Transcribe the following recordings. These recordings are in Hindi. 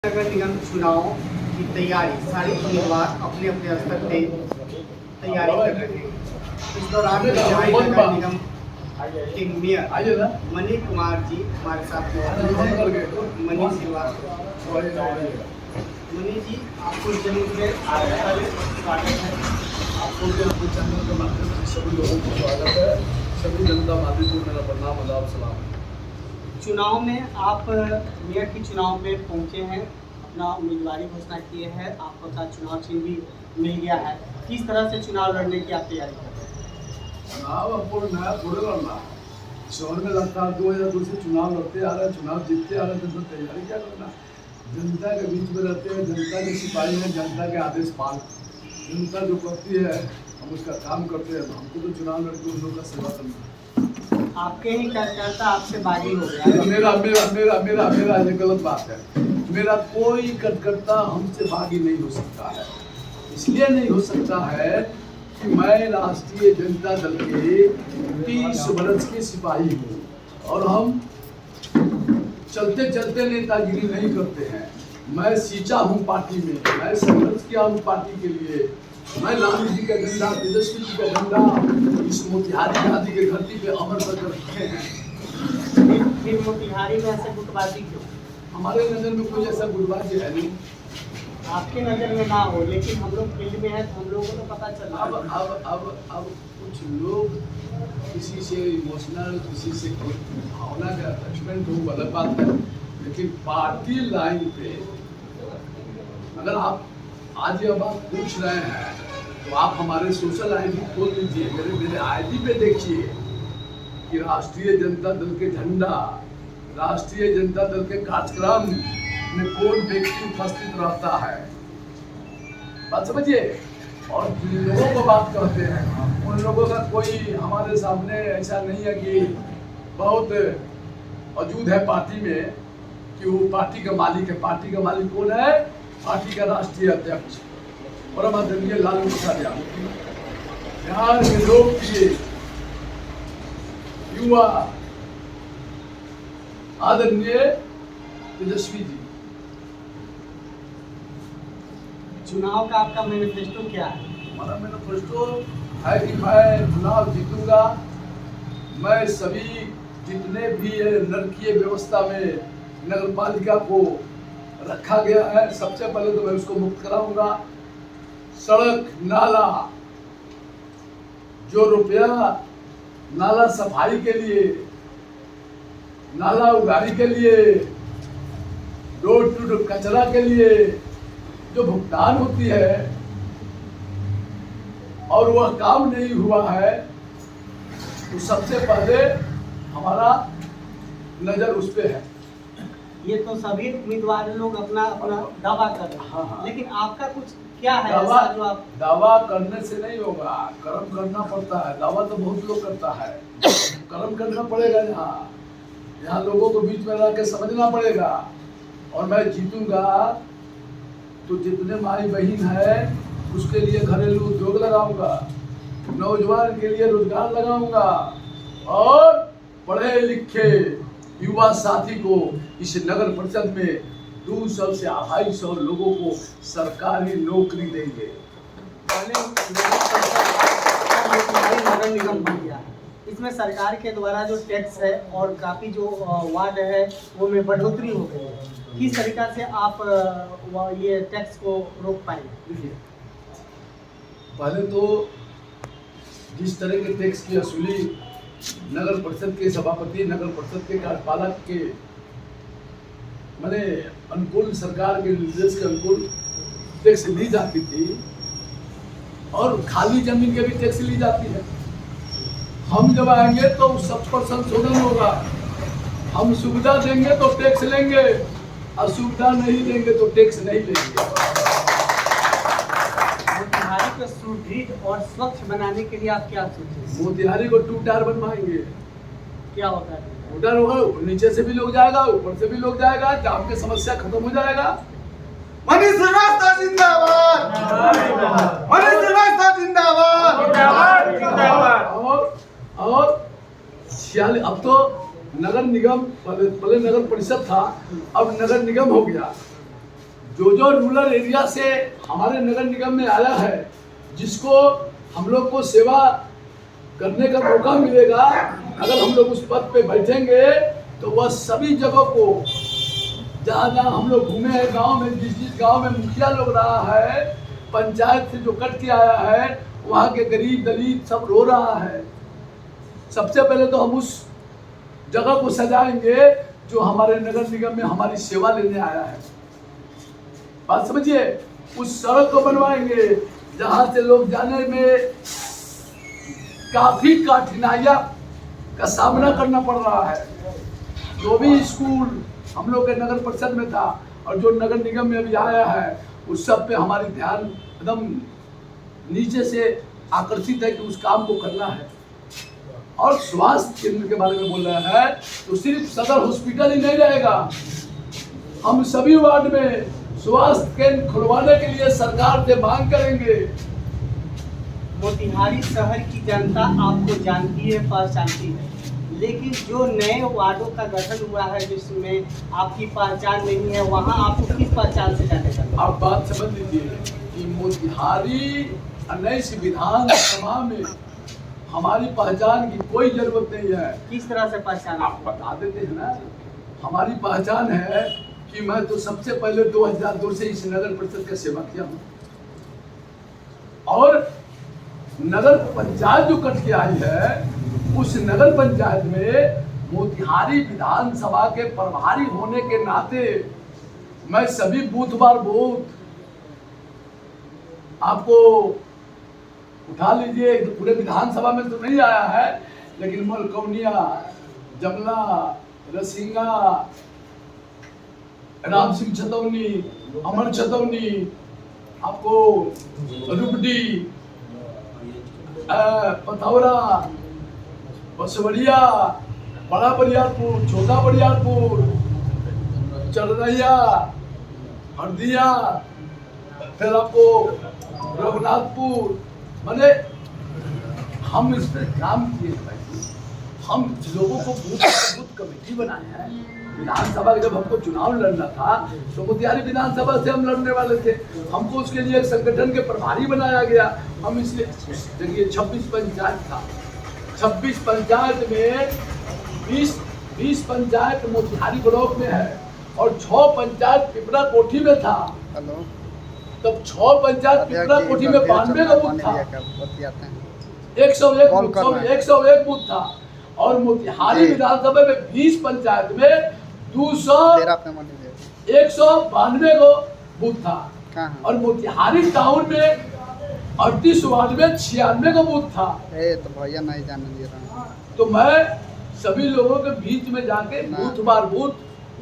नगर निगम चुनाव की तैयारी सारे उम्मीदवार अपने अपने स्तर पे तैयारी कर रहे हैं। इस दौरान नगर निगम के मेयर मनीष कुमार जी हमारे साथ मौजूद हैं। मनीष श्रीवास्तव, मनीष जी आपको जमीन में स्वागत है। आपको अपने चैनल के माध्यम से सभी लोगों को स्वागत है। सभी जनता माध्यम को मेरा प्रणाम, आदाब, सलाम। चुनाव में आप मेयर की चुनाव में पहुंचे हैं, अपना उम्मीदवारी घोषणा किए हैं, आपको चुनाव चिन्ह भी मिल गया है। किस तरह से चुनाव लड़ने की आप तैयारी कर रहे हैं? चुनाव आपको नया थोड़े लड़ना। शहर में लगता है 2002 से चुनाव लड़ते आ रहे हैं, चुनाव जीतते आ रहे हैं, तो तैयारी क्या करना। जनता के बीच में रहते हैं, जनता के सिपाही हैं, जनता के आदेश पाल। जनता जो करती है हम उसका काम करते हैं। हमको तो चुनाव लड़के उन लोगों का सेवा करना। आपके ही कार्यकर्ता आपसे बागी हो गया। मेरा मेरा मेरा मेरा मेरा ये गलत बात है। मेरा कोई कार्यकर्ता हमसे बागी नहीं हो सकता है। इसलिए नहीं हो सकता है कि मैं राष्ट्रीय जनता दल के 30 वर्ष के सिपाही हूँ और हम चलते चलते नेतागिरी नहीं करते हैं। मैं सींचा हूँ पार्टी में, मैं संघर्ष किया हूँ पार्टी के लिए। मैं लालू जी का झंडा, तेजस्वी जी का झंडा इस मोतिहारी घाटी के धरती पे अमर कर रखे हैं। फिर मोतिहारी में ऐसे गुटबाजी क्यों? हमारे नजर में कोई ऐसा गुटबाजी है नहीं। आपके नजर में ना हो, लेकिन हम लोग फील्ड में हैं तो हम लोगों को तो पता चल रहा है। अब कुछ लोग किसी से इमोशनल, किसी से भावना का अटैचमेंट हो, अलग बात है। लेकिन पार्टी लाइन पे अगर आप आज ये बात पूछ रहे हैं तो आप हमारे सोशल आईडी खोल लीजिए, मेरे आईडी पे देखिए कि राष्ट्रीय जनता दल के झंडा, राष्ट्रीय जनता दल के कार्यक्रम में कौन व्यक्ति उपस्थित रहता है, बात समझिए। और जिन लोगों को बात करते हैं उन लोगों का कोई हमारे सामने ऐसा नहीं है कि बहुत मौजूद है पार्टी में कि वो पार्टी का मालिक है। पार्टी का मालिक कौन है? पार्टी का राष्ट्रीय अध्यक्ष और आदरणीय लालू प्रसाद यादव। बिहार के लोकप्रिय युवा आदरणीय तेजस्वी जी। चुनाव का आपका मैनिफेस्टो क्या है? हमारा मैनिफेस्टो है कि मैं चुनाव जीतूंगा। मैं सभी जितने भी नरकीय व्यवस्था में नगर पालिका को रखा गया है, सबसे पहले तो मैं उसको मुक्त कराऊंगा। सड़क, नाला, जो रुपया नाला सफाई के लिए, नाला उगारी के लिए, रोड टू डोर कचरा के लिए जो भुगतान होती है और वह काम नहीं हुआ है, तो सबसे पहले हमारा नजर उस पे है। ये तो सभी उम्मीदवार लोग अपना अपना दावा कर रहे हैं। हाँ। लेकिन आपका कुछ क्या है दावा, ऐसा जो आप? दावा करने से नहीं होगा, कर्म करना पड़ता है। दावा तो बहुत लोग करता है, कर्म करना पड़ेगा। यहाँ लोगों को बीच में रह के समझना पड़ेगा। और मैं जीतूंगा तो जितने माई बहन है उसके लिए घरेलू उद्योग लगाऊंगा, नौजवान के लिए रोजगार लगाऊंगा और पढ़े लिखे युवा साथी को इस नगर परिषद में 200 से 250 लोगों को सरकारी नौकरी देंगे। पहले नगर निगम बन गया है, इसमें सरकार के द्वारा जो टैक्स है और काफ़ी जो वार्ड है वो में बढ़ोतरी हो गई है। किस तरीका से आप ये टैक्स को रोक पाएंगे? देखिए, पहले तो जिस तरह के टैक्स की वसूली नगर परिषद के सभापति, नगर परिषद के कार्यपालक के मैंने अनुकूल, सरकार के निर्देश के अनुकूल टैक्स ली जाती थी और खाली जमीन के भी टैक्स ली जाती है। हम जब आएंगे तो सब पर संशोधन होगा। हम सुविधा देंगे तो टैक्स लेंगे, असुविधा नहीं देंगे तो टैक्स नहीं लेंगे। मोतिहारी को सुदृढ़ और स्वच्छ बनाने के लिए आप क्या सोचें? मोतिहारी को 2 टायर बनवाएंगे। क्या होता है? 2 टायर होगा, नीचे से भी लोग जाएगा, ऊपर से भी लोग जाएगा, जाम की समस्या खत्म हो जाएगा। मनीष श्रीवास्तव जिंदाबाद, मनीष श्रीवास्तव जिंदाबाद, और 46 अब तो नगर निगम, पहले नगर परिषद था, अब नगर निगम हो गया। जो रूरल एरिया से हमारे नगर निगम में आया है, जिसको हम लोग को सेवा करने का मौका मिलेगा, अगर हम लोग उस पद पे बैठेंगे तो वह सभी जगहों को, जहाँ जहाँ हम लोग घूमे हैं गांव में, जिस जिस गांव में मुखिया लोग रहा है, पंचायत से जो कट के आया है, वहाँ के गरीब दलित सब रो रहा है। सबसे पहले तो हम उस जगह को सजाएंगे जो हमारे नगर निगम में हमारी सेवा लेने आया है। बात समझिए। उस सड़क को बनवाएंगे जहाँ से लोग जाने में काफी कठिनाइयां का सामना करना पड़ रहा है। जो भी स्कूल हम लोग के नगर परिषद में था और जो नगर निगम में अभी आया है, उस सब पे हमारी ध्यान एकदम नीचे से आकर्षित है कि उस काम को करना है। और स्वास्थ्य केंद्र के बारे में बोल रहा है तो सिर्फ सदर हॉस्पिटल ही नहीं रहेगा, हम सभी वार्ड में स्वास्थ्य केंद्र खुलवाने के लिए सरकार से मांग करेंगे। मोतिहारी शहर की जनता आपको जानती है, पहचानती है, लेकिन जो नए वार्डों का गठन हुआ है जिसमें आपकी पहचान नहीं है, वहाँ आपको किस पहचान से जाने का? आप बात समझ लीजिए कि मोतिहारी 19 विधानसभा में हमारी पहचान की कोई जरूरत नहीं है। किस तरह से पहचान? आप बता देते हैं ना। हमारी पहचान है कि मैं तो सबसे पहले 2002 से इस नगर परिषद का सेवा किया हूँ, और नगर पंचायत जो कट के आई है, उस नगर पंचायत में मोतिहारी विधानसभा के प्रभारी होने के नाते मैं सभी बूथ बार बूथ आपको उठा लीजिए। पूरे विधानसभा में तो नहीं आया है, लेकिन मलकौनिया, जमला, रसिंगा, राम सिंह छतौनी, अमर छतौनी, आपको रुपडी, पथौरा, बसवड़िया, बड़ा बरियारपुर, छोटा बरियारपुर, चरनैया, हरदिया, फिर आपको रघुनाथपुर, मैंने हम इस पर काम किए। हम लोगों को बूथ कमेटी बनाए हैं। विधानसभा के जब हमको चुनाव लड़ना था तो मोतिहारी विधानसभा से हम लड़ने वाले थे, हमको उसके लिए एक संगठन के प्रभारी बनाया गया। हम इसलिए देखिए 26 पंचायत था, 26 पंचायत में 20 पंचायत मोतिहारी ब्लॉक में है और 6 पंचायत पिपरा कोठी में था। तब 6 पंचायत पिपरा कोठी में 92 का बूथ था, 101 बूथ था, और मोतिहारी विधानसभा में 20 पंचायत में 192 को बूथ था, और मोतिहारी टाउन में 38 वार्ड में 96 का बूथ था। तो भैया नहीं जाने दे रहा। तो मैं सभी लोगों के बीच में जाके बूथ बार बूथ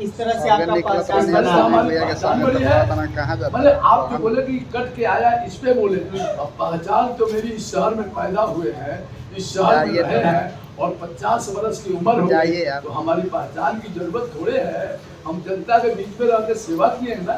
इस तरह से आपका पहचान बड़ी है। मतलब आप जो बोले कि कट के आया, इस पे बोले, पहचान तो मेरी इस शहर में पैदा हुए हैं, इस शहर में रहे हैं, और 50 वर्ष की उम्र हो गई, तो हमारी पहचान की जरूरत थोड़े है। हम जनता के बीच में रहकर सेवा किए हैं ना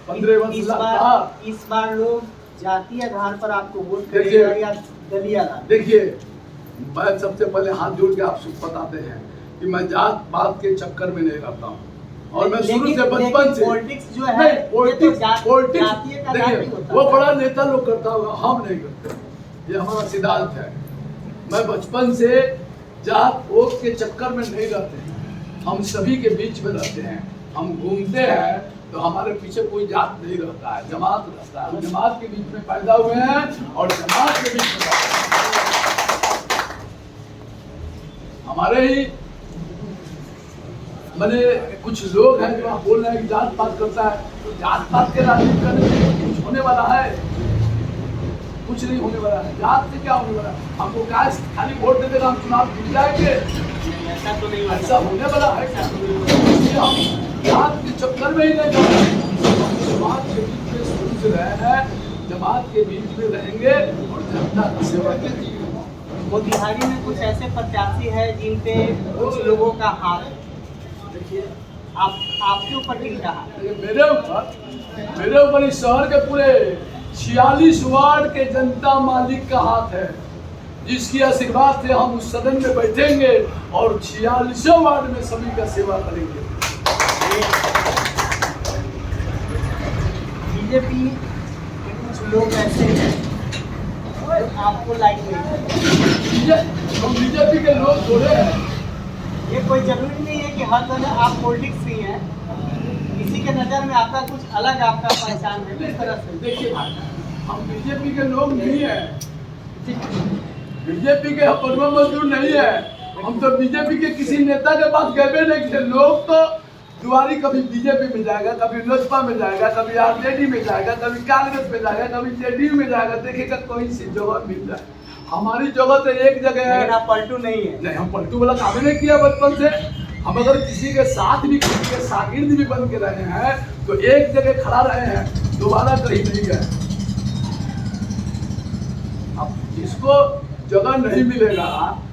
15 वर्ष। इस बार लोग जातीय आधार पर आपको वोट करेगा या दलीय आधार? देखिए, मैं सबसे पहले हाथ जोड़ के आप बताते हैं कि मैं जात पात के चक्कर में नहीं रहता हूँ, और मैं शुरू से बचपन से पॉलिटिक्स जो है, पॉलिटिक्स देखिए वो बड़ा नेता लोग करता होगा, हम नहीं करते, ये हमारा सिद्धांत है। मैं बचपन से जात वोट के चक्कर में नहीं रहते हैं, हम सभी के बीच में रहते हैं। हम घूमते हैं तो हमारे पीछे कोई जात नहीं रहता है, जमात रहता है। हम जमात के बीच में पैदा हुए हैं और जमात के बीच में हमारे ही मैंने कुछ लोग हैं जो आप बोल रहे हैं कि जात पात करता है, तो जात पात के राजनीति करने से कुछ होने वाला है? कुछ नहीं होने वाला है। जात से क्या होने वाला है? हमको क्या खाली वोट दे देगा हम चुनाव जीत जाएंगे? ऐसा तो नहीं, ऐसा होने वाला है क्या? हम जात के चक्कर में ही नहीं जाएंगे, जमात के बीच में शुरू से रहे हैं, जमात के बीच में रहेंगे और जनता की सेवा करेंगे। मोतिहारी में कुछ ऐसे प्रत्याशी है जिन पे कुछ लोगों का हाथ है, देखिए आपके ऊपर टिक रहा है। मेरे ऊपर इस शहर के पूरे 46 वार्ड के जनता मालिक का हाथ है, जिसकी आशीर्वाद से हम उस सदन में बैठेंगे और 46 वार्ड में सभी का सेवा करेंगे। बीजेपी के कुछ लोग ऐसे हैं जो आपको लाइक नहीं करते। हम बीजेपी के लोग थोड़े हैं। ये कोई जरूरी नहीं है कि हर तरह आप पॉलिटिक्स ही हैं, किसी के नज़र में आपका कुछ अलग आपका पहचान है, किस तरह से? देखिए हम बीजेपी के लोग नहीं है, बीजेपी के परवा मजदूर नहीं है। हम तो बीजेपी के किसी नेता के पास गए नहीं थे। लोग तो दुआरी कभी बीजेपी में जाएगा, कभी लोजपा में जाएगा, कभी आरजेडी में जाएगा, कभी कांग्रेस में जाएगा, कभी जेडीयू में जाएगा, देखेगा कोई सी जगह मिल जाए। हमारी जगह तो एक जगह है। लेकिन आप पलटू नहीं है। नहीं, हम पलटू वाला काम ही नहीं किया बचपन से। हम अगर किसी के साथ भी, किसी के शागिर्द भी बन के रहे हैं तो एक जगह खड़ा रहे हैं, दोबारा कहीं नहीं गए। अब जिसको जगह नहीं मिलेगा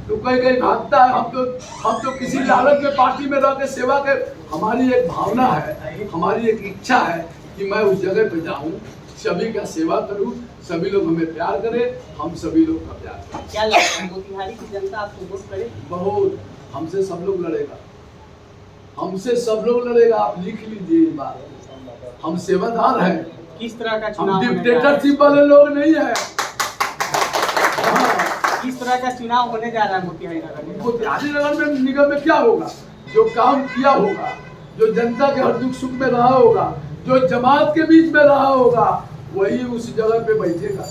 तो कहीं कहीं भागता है। हम तो किसी लालच में पार्टी में रह के सेवा के, हमारी एक भावना है, हमारी एक इच्छा है कि मैं उस जगह पे जाऊं, सभी का सेवा करूं, सभी लोग हमें प्यार करें, हम सभी लोग का प्यार करें। क्या लगता है मोतिहारी की जनता आपको वोट करे? बहुत, हमसे सब लोग लड़ेगा, हमसे सब लोग लड़ेगा। आप लिख लीजिए ये बात। हम सेवादार हैं, किस तरह का हम चुनाव होने जा रहा है? डिक्टेटरशिप वाले लोग नहीं है। किस तरह का चुनाव होने जा रहा है मोतिहारी नगर में? मोतिहारी नगर में निगम में क्या होगा? जो काम किया होगा, जो जनता के हर दुख सुख में रहा होगा, जो जमात के बीच में रहा होगा, वही उस जगह पे बैठेगा।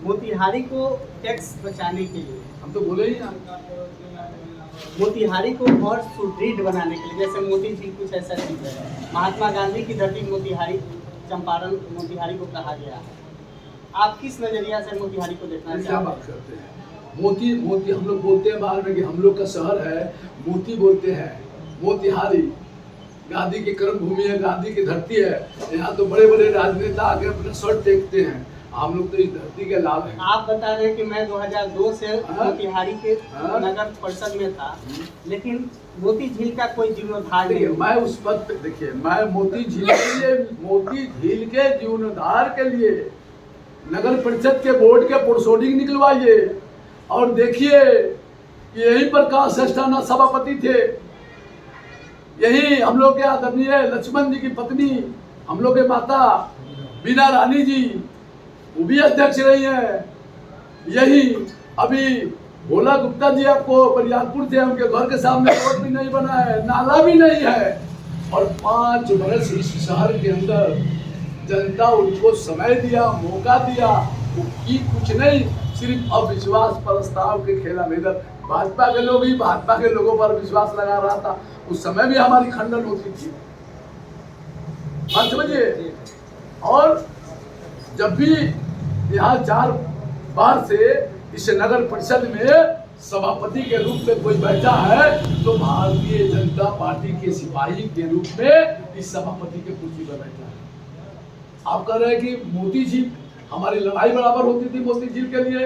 मोतिहारी को टैक्स बचाने के लिए, हम तो बोले ही ना, मोतिहारी को और सुदृढ़ बनाने के लिए, जैसे मोती झील कुछ ऐसा चीज है, महात्मा गांधी की धरती मोतिहारी, चंपारण मोतिहारी को कहा गया है। आप किस नजरिया से मोतिहारी को देखना क्या चाहते बात करते हैं? मोती मोती हम लोग बोलते हैं बाहर में कि हम लोग का शहर है, मोती बोलते हैं। मोतिहारी गांधी की कर्म भूमि है, गांधी की धरती है। यहाँ तो बड़े बड़े राजनेता आके अपना सर टेकते हैं। हम लोग तो इस धरती के लाभ हैं। आप बता रहे हैं कि मैं 2002 से मोतिहारी के हाँ। नगर परिषद में था, लेकिन मोती झील का कोई जीर्णोद्धार नहीं देखिए, हुआ। मैं उस पद पे, देखिए मैं मोती झील के जीर्णोद्धार के लिए नगर परिषद के बोर्ड के प्रोसीडिंग निकलवाइए और देखिए कि यही प्रकाश अष्टाना सभापति थे, यही हम लोग के आदरणीय लक्ष्मण जी की पत्नी, हम लोग के माता बीना रानी जी, वो भी अध्यक्ष रही है। यही अभी भोला गुप्ता जी आपको बरियारपुर थे, उनके घर के सामने रोड भी नहीं बना है, नाला भी नहीं है, और 5 वर्ष इस शहर के अंदर जनता उनको समय दिया, मौका दिया, वो की कुछ नहीं, सिर्फ अविश्वास प्रस्ताव के खेला में। इधर भाजपा के लोग ही भाजपा के लोगों पर विश्वास लगा रहा था, उस समय भी हमारी खंडन होती थी, बात समझिए। और जब भी यहाँ 4 बार से इस नगर परिषद में सभापति के रूप में कोई बैठा है तो भारतीय जनता पार्टी के सिपाही के रूप में इस सभापति के कुर्सी पर बैठा है। आप कह रहे हैं कि मोती झील, हमारी लड़ाई बराबर होती थी मोती झील के लिए,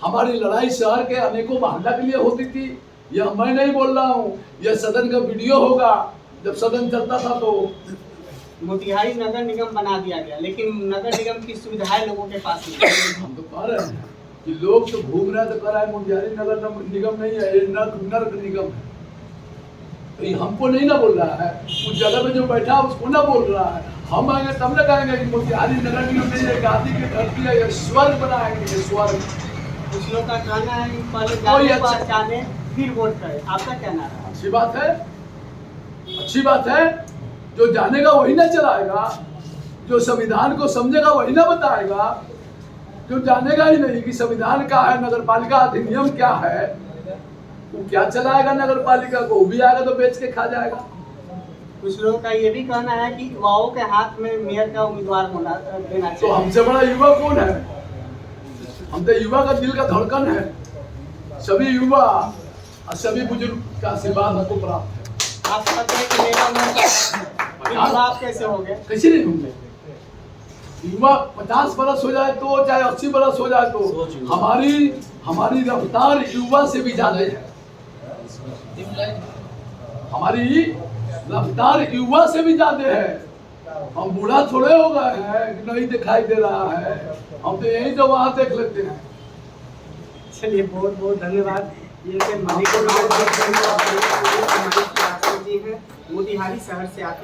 हमारी लड़ाई शहर के अनेकों मोहल्ला के लिए होती थी। यह मैं नहीं बोल रहा हूँ, यह सदन का वीडियो होगा, जब सदन चलता था तो। मोतिहारी नगर निगम बना दिया गया, लेकिन नगर निगम की सुविधाएं लोगों के पास नहीं है। हम तो कह रहे हैं कि लोग तो घूम रहे हैं तो कह रहा है मोतिहारी नगर निगम नहीं है, ये नर्क निगम है। तो ये हमको नहीं ना बोल रहा है, उस जगह में जो बैठा है उसको ना बोल रहा है। हम आएंगे तब ना कहेंगे कि मोतिहारी नगर निगम नहीं है, गांधी की धरती है, ये स्वर्ग बनाएंगे, ये स्वर्ग। कुछ लोग का कहना है कि पहले कोई जाने अच्छा- पहचाने फिर वोट करे, आपका क्या नारा है? अच्छी बात है, अच्छी बात है। जो जानेगा वही ना चलाएगा, जो संविधान को समझेगा वही ना बताएगा। जो जानेगा ही नहीं कि संविधान क्या है, नगर पालिका अधिनियम क्या है, वो क्या चलाएगा नगर पालिका को? वो भी आएगा तो बेच के खा जाएगा। कुछ लोगों का ये भी कहना है कि युवाओं के हाथ में मेयर का उम्मीदवार होना देना तो चाहिए। हमसे बड़ा युवा कौन है? हम तो युवा का दिल का धड़कन है। सभी युवा और सभी बुजुर्ग का आशीर्वाद हमको प्राप्त है। आप कहते हैं कि मेरा उम्र युवा आप कैसे हो गए? कैसे नहीं होंगे? युवा 50 बरस हो जाए तो, चाहे 80 बरस हो जाए तो, हमारी रफ्तार युवा से भी ज्यादा है। हमारी रफ्तार युवा से भी ज्यादा है। हम बूढ़ा थोड़े हो गए हैं कि नहीं दिखाई दे रहा है, हम तो यही तो वहां देख लेते हैं। चलिए, बहुत बहुत धन्यवाद। ये थे मणिपुर जी हैं, मोतिहारी शहर से आते